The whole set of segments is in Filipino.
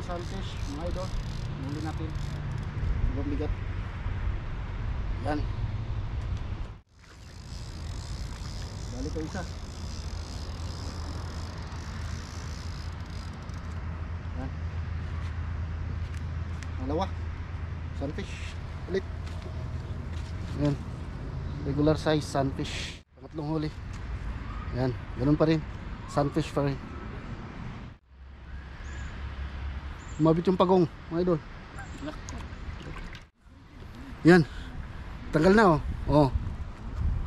sunfish mga idol. Muli natin. Ibang bigat. Yan. Balik ko isa. Yan. Dalawa. Sunfish. Ulit. Yan. Regular size sunfish. Pangatlong huli. Yan. Ganun pa rin. Sunfish pa rin. Umabit yung pagong mga idol. Yan. Tanggal na oh. Oh.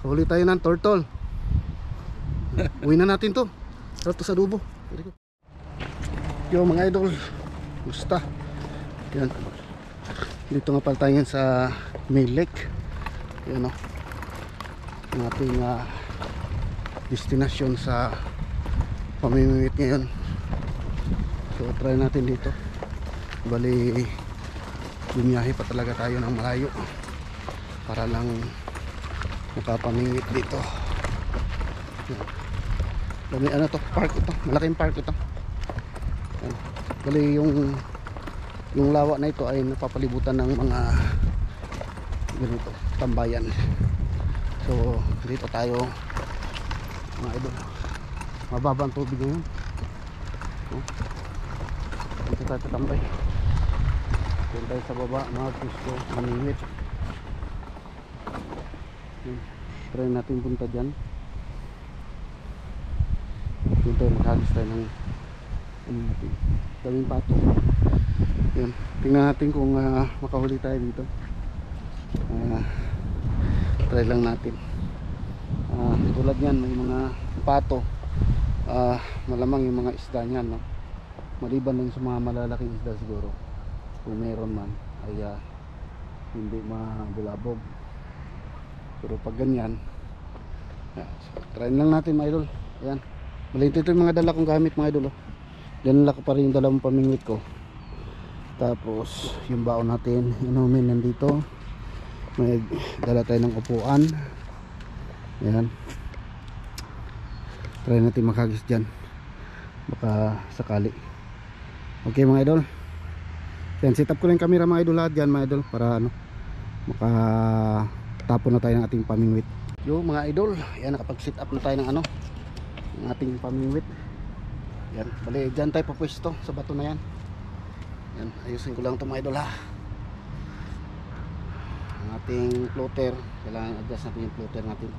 Huli tayo ng turtle. Uwi na natin to. Sarap to sa adobo. Yo mga idol. Gusta. Yan. Dito nga pala tayo sa May Lake. Yan oh. Ang ating destination sa pamimimit ngayon. So try natin dito. Bali bumiyahe pa talaga tayo ng malayo para lang makapamingit dito. Dami ano to, park ito, malaking park ito. Yan. Bali yung lawa na ito ay napapalibutan ng mga ganito, tambayan. So dito tayo mga idol. Mababa ang tubig ngayon. Dito tayo tatambay. Dito tayo sa baba mga gusto mamimit. Try natin punta dyan. Dito tayo maghagis tayo ng daming pato. Yan. Tingnan natin kung makahuli tayo dito. Try lang natin. Tulad yan may mga pato. Malamang yung mga isda nyan no? Maliban lang sa mga malalaking isda siguro. Kung meron man ay hindi mabulabog. Pero pag ganyan so, try lang natin mga idol. Ayan. Malito ito yung mga dala kong gamit mga idol oh. Dala ko pa rin yung dalawang pamingwit ko. Tapos yung baon natin inumin nandito. May dala tayo ng upuan. Ayan. Try natin maghagis dyan. Baka sakali. Okay mga idol. Yan, set up ko lang yung camera mga idol lahat dyan mga idol. Para ano, makatapon na tayo ng ating pamingwit. Yo mga idol, yan nakapag set up na tayo ng ano, ng ating pamingwit. Yan, bali dyan tayo papwesto sa bato na yan. Yan, ayusin ko lang ito mga idol ha. Ang ating floater, kailangan adjust natin yung floater natin.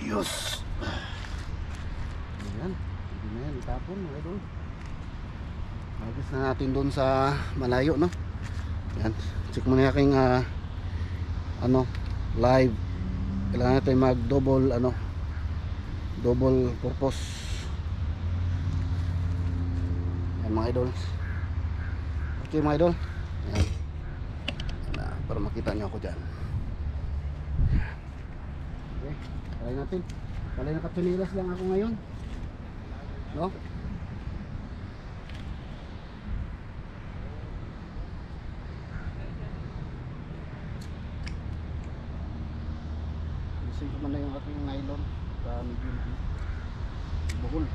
Yes. Ayan, hindi na yan itapon mga idol. Agis na natin doon sa malayo no. Ayan, check muna yung aking ano, live. Kailangan natin mag double ano, double purpose. Ayan mga idol. Okay mga idol. Ayan. Para makita nyo ako dyan. Okay, try natin. Kala nakatunilas lang ako ngayon no? Gusto ko man na yung aking nylon sa medium bukol.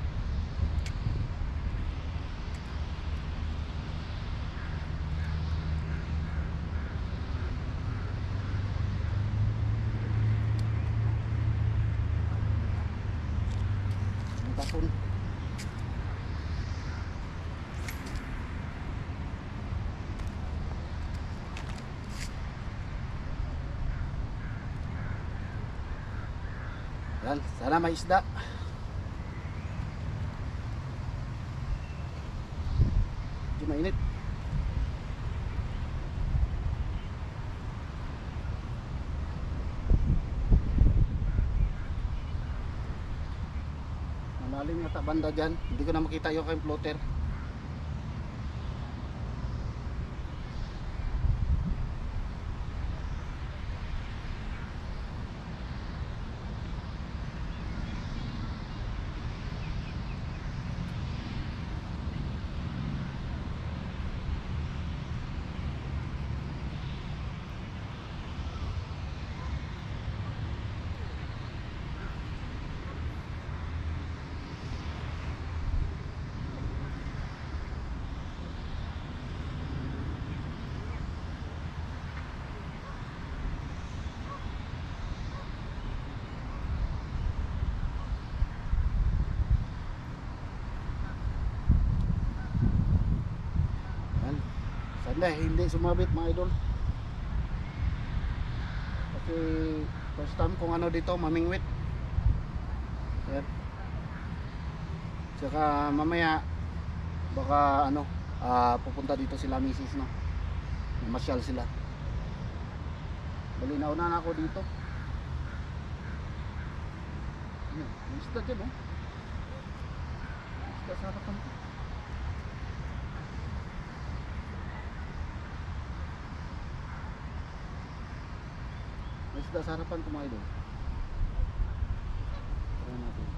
Tapon. Yan, sana may isda. Hindi mainit. Malalim yata banda dyan. Hindi ko na makita yung kayong floater. hindi sumabit mga idol. Kasi first time kung ano dito, mamingwit. Ayan. Saka mamaya baka ano, pupunta dito sila misis, no. Namasyal sila. Bali nauna na ako dito. Ayan, may isda dyan, oh. May isda sa harapan ko. May isda sa harapan ko mga idol. Try natin.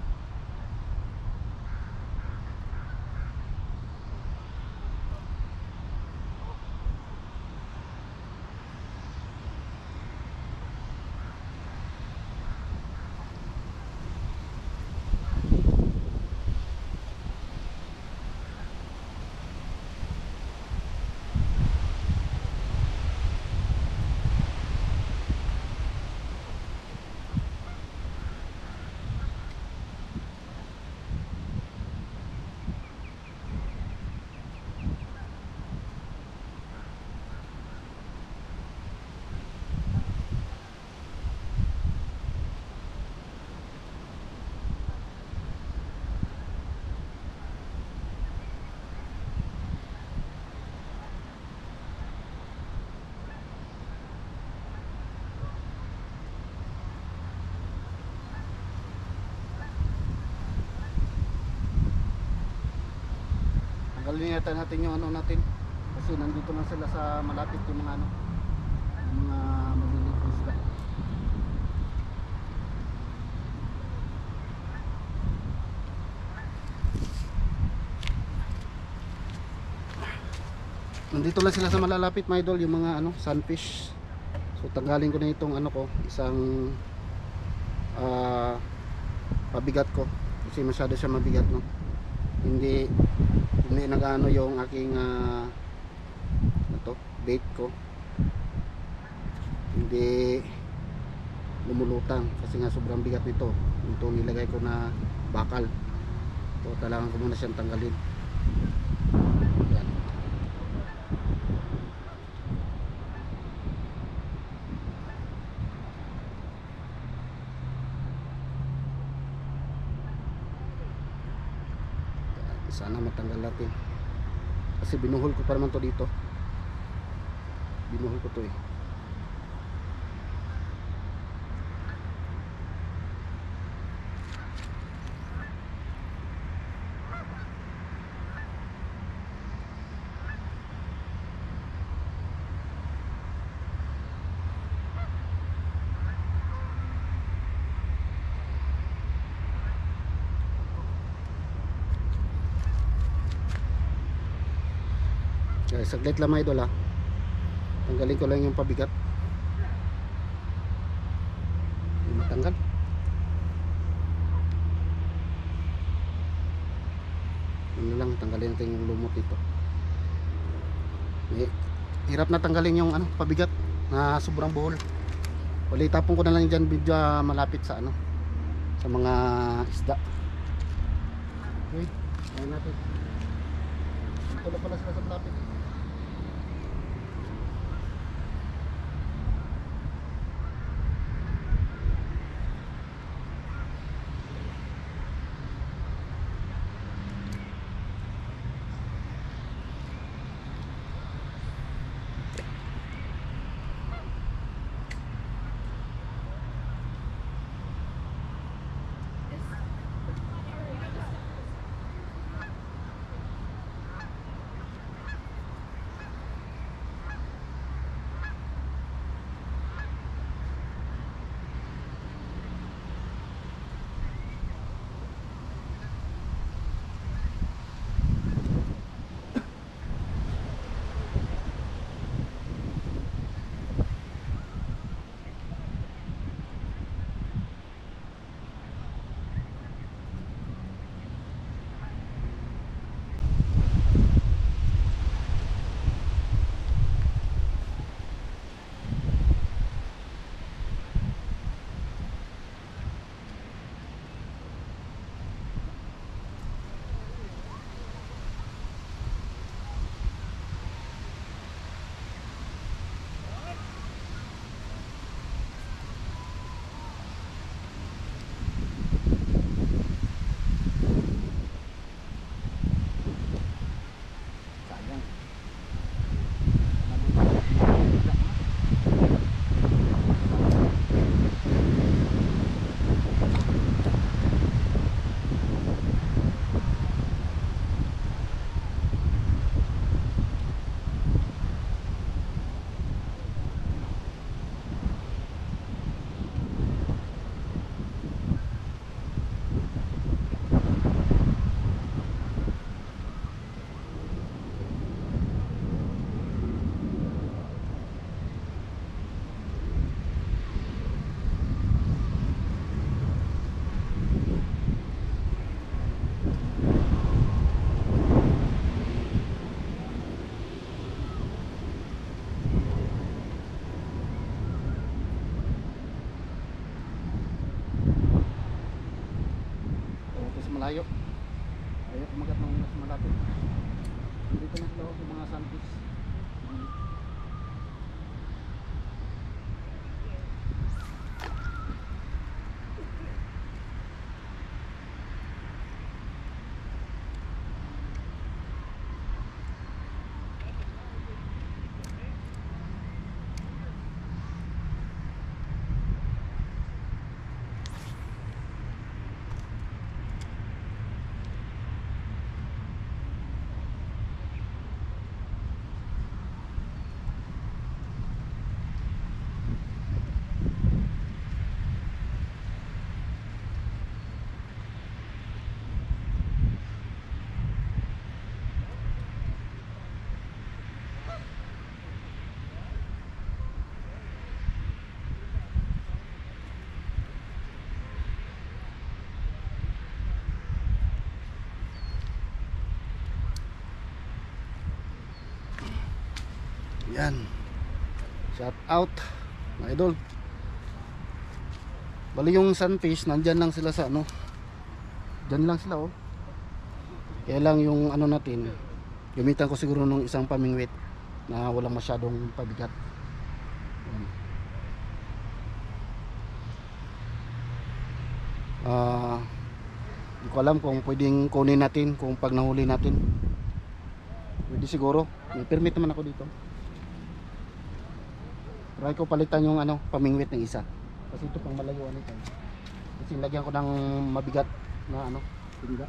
Kalinitan natin yung ano natin kasi nandito na sila sa malapit yung mga ano, yung mga maliliit na isda. Nandito lang sila sa malalapit mga idol, yung mga ano, sunfish. So tanggalin ko na itong ano ko, isang pabigat ko kasi masyado siya mabigat, no. Hindi nagano yung aking bait ko, hindi lumulutang kasi nga sobrang bigat nito. Ito nilagay ko na bakal, so talagang ko muna siyang tanggalin. Yan. Sana matanggal natin kasi binuhol ko pa naman to dito, binuhol ko to eh. Kaya saglit lang mga idol, ha. Tanggalin ko lang yung pabigat. Hindi matanggal. Ano lang, tanggalin natin yung lumot dito. Hirap na tanggalin yung ano, pabigat na sobrang buhol. Uli tapon ko na lang dyan video malapit sa ano, sa mga isda. Okay, ayan natin. Ito na pala sila sa malapit. malayo. Ayaw kumagat ng mas malapit. Dito na sila sa mga sunfish. Yan. Shout out mga idol. Bali yung sunfish nandyan lang sila sa ano. Diyan lang sila oh. Kaya lang yung ano natin, gamitan ko siguro nung isang pamingwit na walang masyadong pabigat. Yan. Hindi ko alam kung pwedeng kunin natin kung pag nahuli natin. Pwede siguro. May permit naman ako dito. Try ko palitan yung ano, pamingwit ng isa. Kasi ito pang malayuan ito. Kasi lagyan ko ng mabigat na ano, pinga.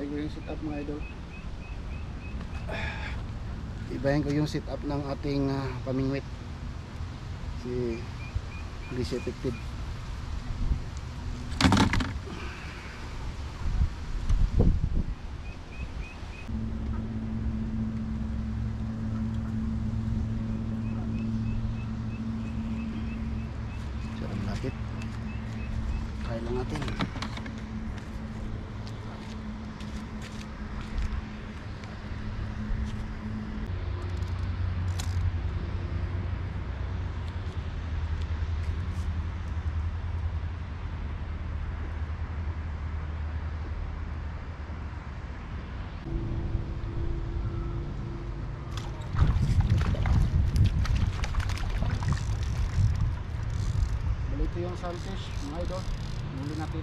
Ibahin ko yung setup mga idol. Ibahin ko yung setup ng ating pamingwit. Si hindi siya effective. Sarang lapit. Try lang natin. Ito yung sunfish mga idol, muli natin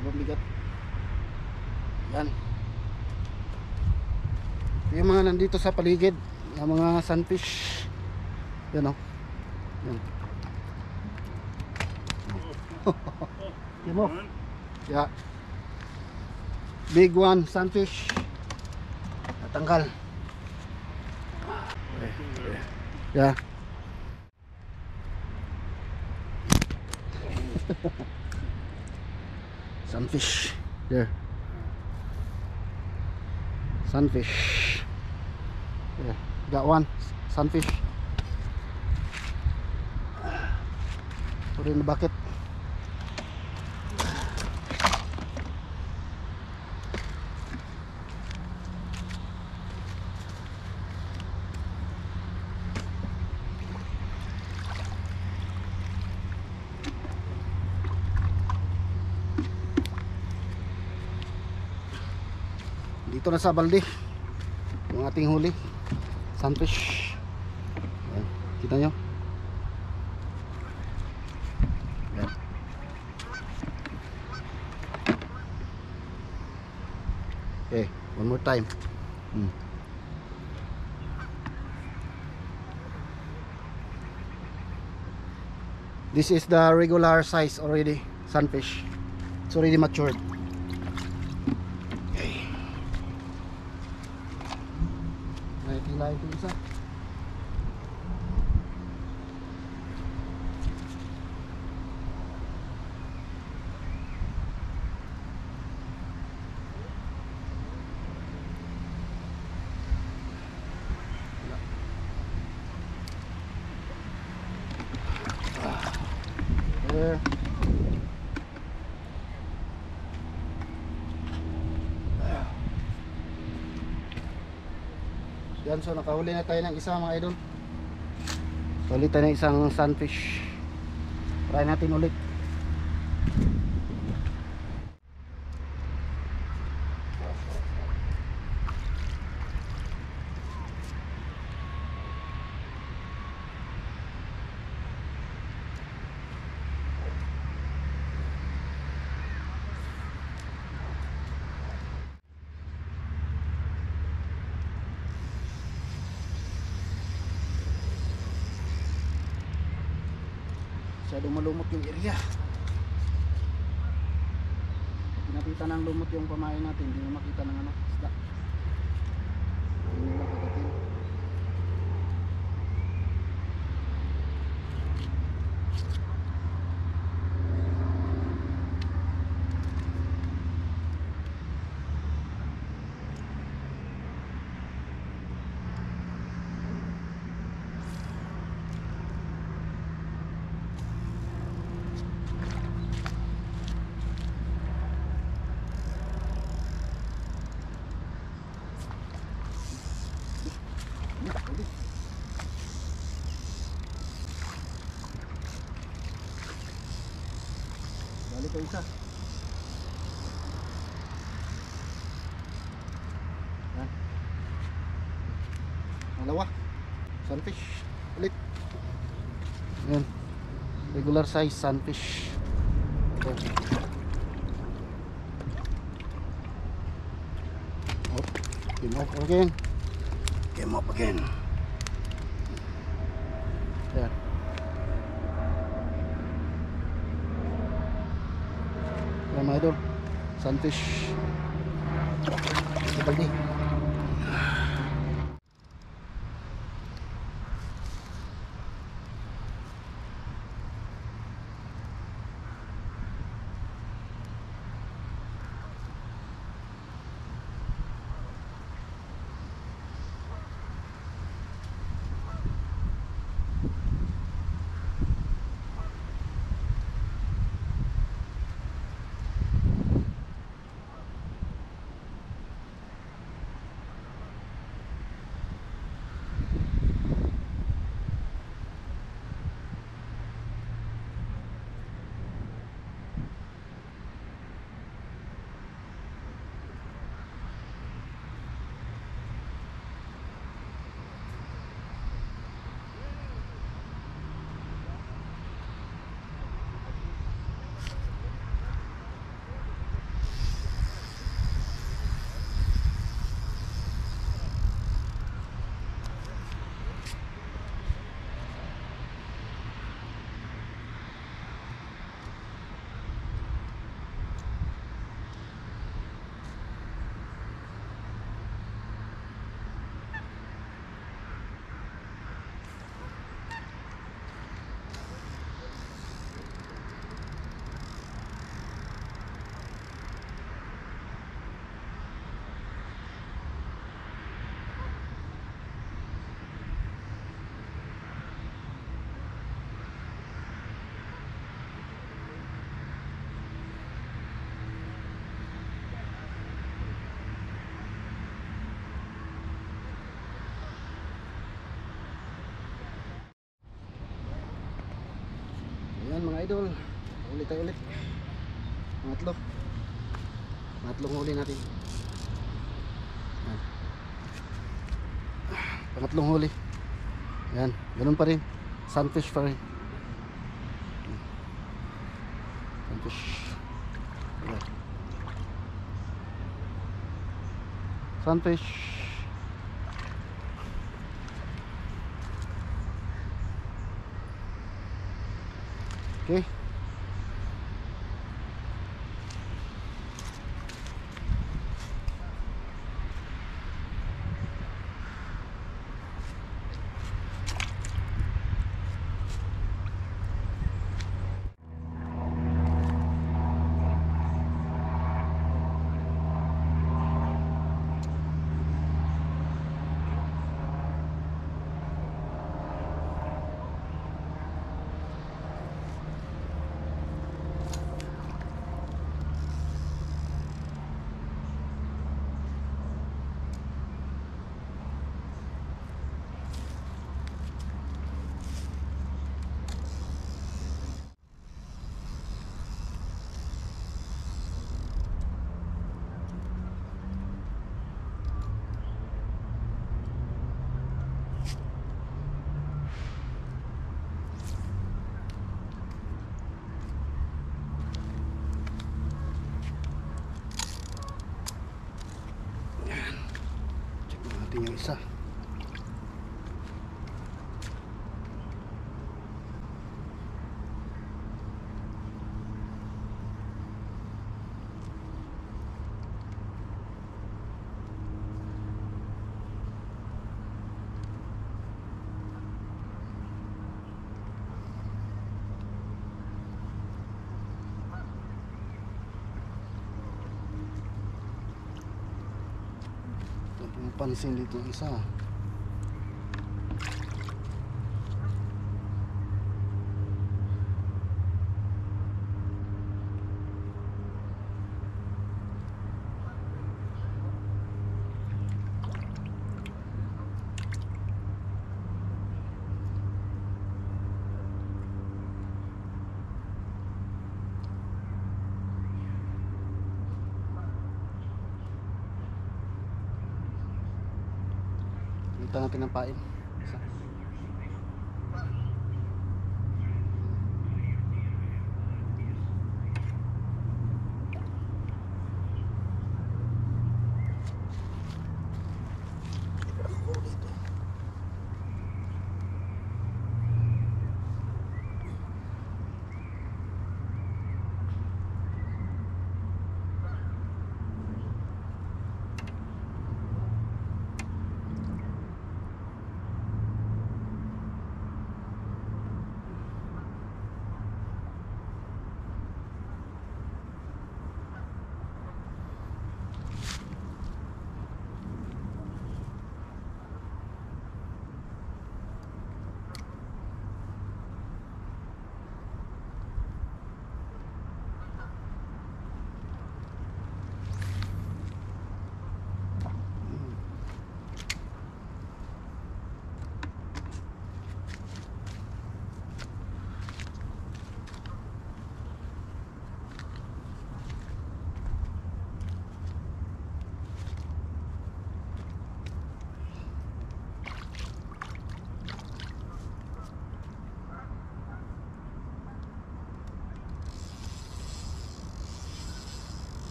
ibang bigat yan. Ito yung mga nandito sa paligid, yung mga sunfish yan o yan. Yan mo yeah. Big one sunfish natanggal yeah. Sunfish there, sunfish yeah. Got one sunfish. Put it in the bucket. Dito na sa balde yung ating huli sunfish. Ayan, kita nyo. Ayan. Okay, one more time. This is the regular size already sunfish. It's already matured. Hilahin ito isa. There. Yan, so nakahuli na tayo ng isa mga idol. Huli tayo ng isang sunfish. Try natin ulit. Masyadong malumot yung area. Nakita ng lumot yung pamain natin, hindi mo makita ng isda. Hindi mo kakatin. Balik ko isa. Yan. Dalawa. Sunfish. Ulit. Yan. Regular size sunfish. Oh. Oh. Came up again. Came up again. Yan. Yan mga idol. Sunfish. Balde. Ayan mga idol, ulit tayo ulit. Pangatlong huli natin. Ayan. Pangatlong huli. Ayan, ganun pa rin. Sunfish pa rin. Sunfish. Ayan. Sunfish. Okay. Yung isa. Pansin dito isa. Ito natin ang pain. Isa.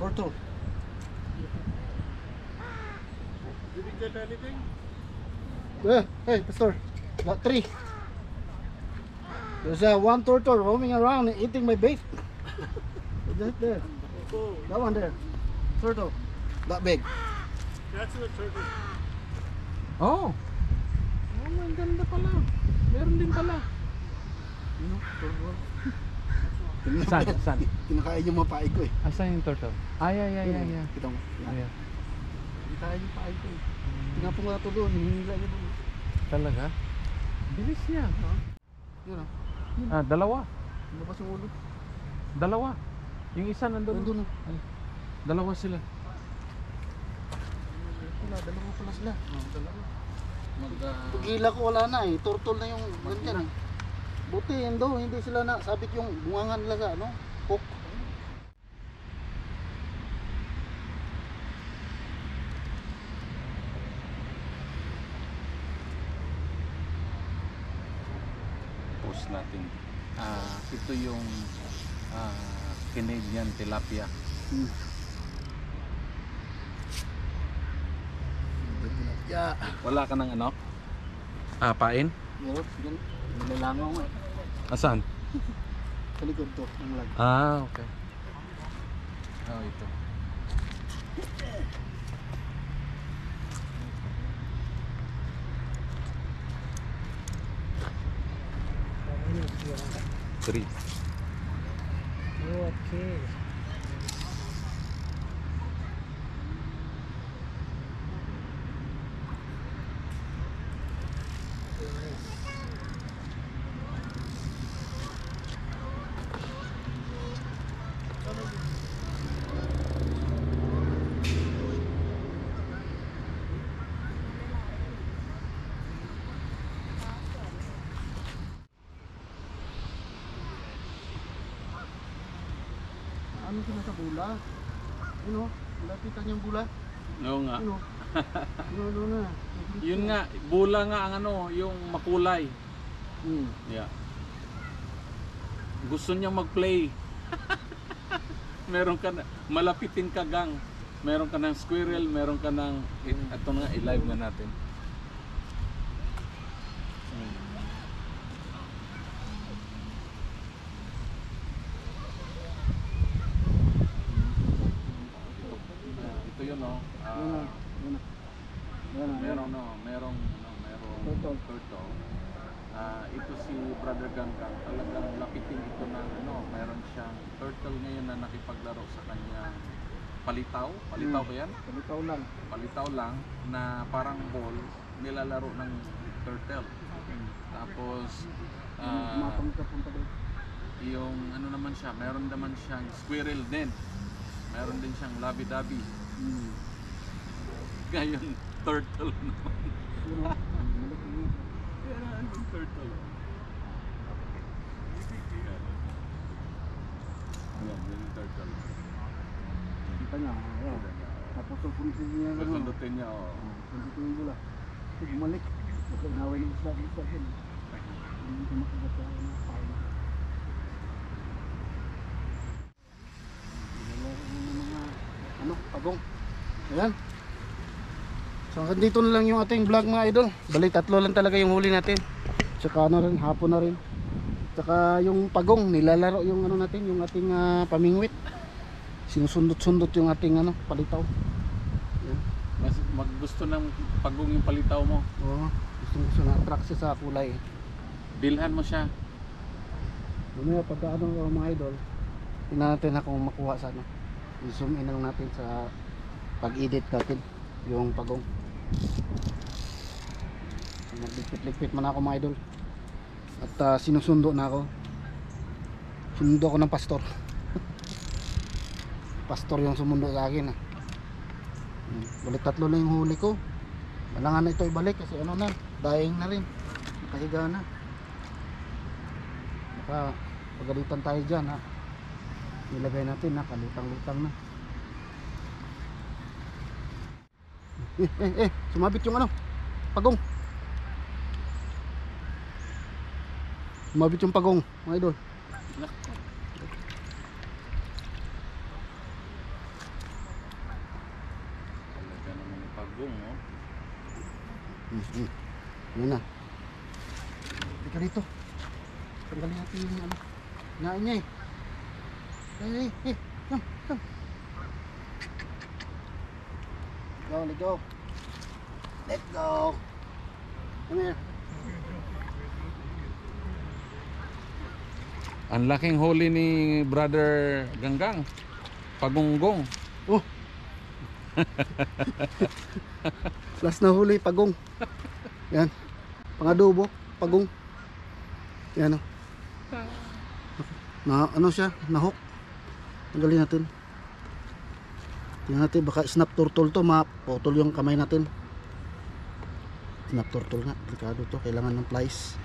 Turtle. Did you get anything? Hey, Pastor. Got 3. There's one turtle roaming around and eating my bait. That there. Oh, That one there. Turtle. That big. that's a turtle. Oh. Oh, ang ganda pala. Meron din pala. Ano? Turtle. Saan? Saan? Kinakain yung mga paig ko eh. Asan yung turtle? Ay. Kita mo. Ayan. Kinakain yung paig ko eh. Tinapong ko na ito doon. Hinihila niya doon. Talaga? Bilis niya. Yun ah. Ah, dalawa. Labas yung ulo. Dalawa. Yung isa nandun. Nandun ah. Dalawa sila. Dalawa pala sila. Dalawa. Pagila ko wala na eh. Turtle na yung ganyan eh. Buti yun daw. Hindi sila na sabit yung bungangan nila sa ano. Hook. Post natin. Ito yung Canadian tilapia. Yeah. Wala ka ng ano? Pain? Meron. Yan. Nilalangaw nga eh. Asan? Sa likod to. Ang lag. Okay. Ito. Three. Okay. Ano sila sa bula? Ano? Lapitan yung bula? Oo nga. Ano? Ano na? Yun nga, bula nga ang ano, yung makulay. Yeah. Gusto niya mag-play. Meron ka na, malapitin ka gang. Meron ka ng squirrel, meron ka ng, ito nga, i-live na natin. Ito yun, no? Merong turtle. Ito si Brother Ganggang, talagang lapitin ito ng meron siyang turtle ngayon na nakipaglaro sa kanyang palitaw. Palitaw ba yan? Palitaw lang. Palitaw lang na parang ball nilalaro ng turtle. Tapos Mapang ka punta doon. yung ano naman siya, meron naman siyang squirrel din. Meron din siyang labi-dabi. Ngayon, turtle naman. Yan ang turtle. Yan yung turtle. Kita niya. Ayan. Tapos sundutin niya. Sundutin niya, oh. Sundutin yung bula. Bumalik. Naway ng isla. Hindi ko makagat sa pain. Ano? Pagong. Ayan. So hanggang dito na lang yung ating vlog mga idol. Bali 3 lang talaga yung huli natin. Tsaka ano rin, hapon na rin. Tsaka yung pagong, nilalaro yung ano natin, yung ating pamingwit. Sinusundot-sundot yung ating palitaw. Ayan. Mas maggusto ng pagong yung palitaw mo. Oo, gusto na attract siya sa kulay. Bilhan mo siya. Mamaya pagka mga idol, tingnan natin na kung makuha sa ano. I-zoom in lang natin sa pag-edit natin yung pagong. Nagligpit-ligpit man ako mga idol. At sinusundo na ako. Sinundo ako ng pastor. Pastor yung sumundo sa akin. Balik 3 na yung huli ko. Kailangan na ito ibalik kasi ano na, dying na rin. Nakahiga na. Baka pagalitan tayo dyan ha. Nilagay natin na kalutang-lutang na. Sumabit yung pagong. Sumabit yung pagong mga idol. gunggong, no? Yan na. Teka dito. Tanggalin natin yung ano. Nain niya eh. Come, come. Go, let go. Let go. Come here. Ang laking huli ni Brother Ganggang. Pagunggong. Oh. Last na huli, pagong. Yan. Pangadobo, pagong. Yan oh. Na ano siya, nahok. Tanggalin natin. Tingnan natin baka snap turtle to, maputol yung kamay natin. Snap turtle nga, delikado to, kailangan ng plies.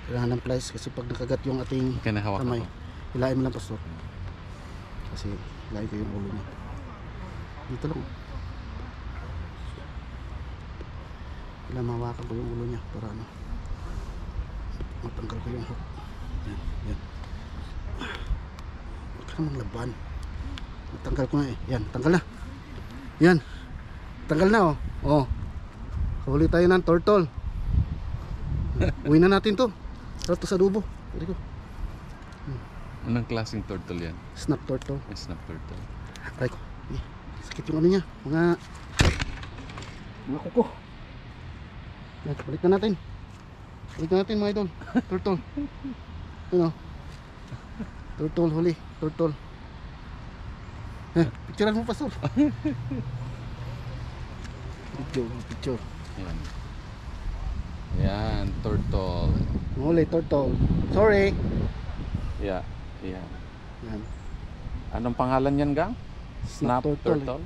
Kailangan ng plies kasi pag nakagat yung ating Kinahawakan kamay, ko. hilain mo lang pastor. Kasi hilain ko yung ulo niya. Dito lang. Kailangan mahawakan ko yung ulo niya para ano, matanggal ko yung hook. Yan, yan. Huwag ka namang laban. Natanggal ko na eh. Yan, tanggal na. Yan. Tanggal na oh. Oh. Huli tayo ng turtle. Uwi na natin to. Sarap to sa adobo. Pwede ko. Anong klaseng turtle yan? Snap turtle. Snap turtle. Aray ko. Eh, sakit yung ano niya. Mga kuko. Yan, balik na natin. Balik na natin mga idol. Turtle. Ano? Turtle huli. Turtle. Picturean mo pastor. Picture. Yan. Yan, turtle. Huli, turtle. Sorry. Yeah, yeah. Yan. Anong pangalan yan, Gang? Snap turtle.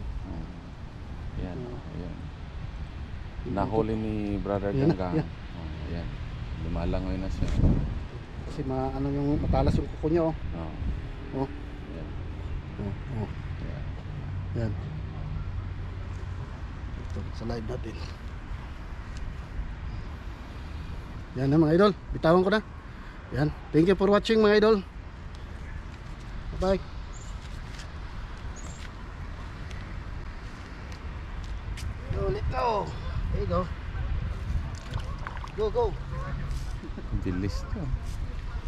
Yan, yan. Nahuli ni Brother Yan na, Ganggang. yan. Yan. Lumalangoy na siya. Kasi ano yung matalas yung kuko niya oh. Oh. Yan. Oh. Oh. Yan. Yan. Ito, sa live natin. Yan na mga idol. Bitawan ko na. Yan. Thank you for watching mga idol. Bye. Go, let go. There you go. Go, go. Bilis to.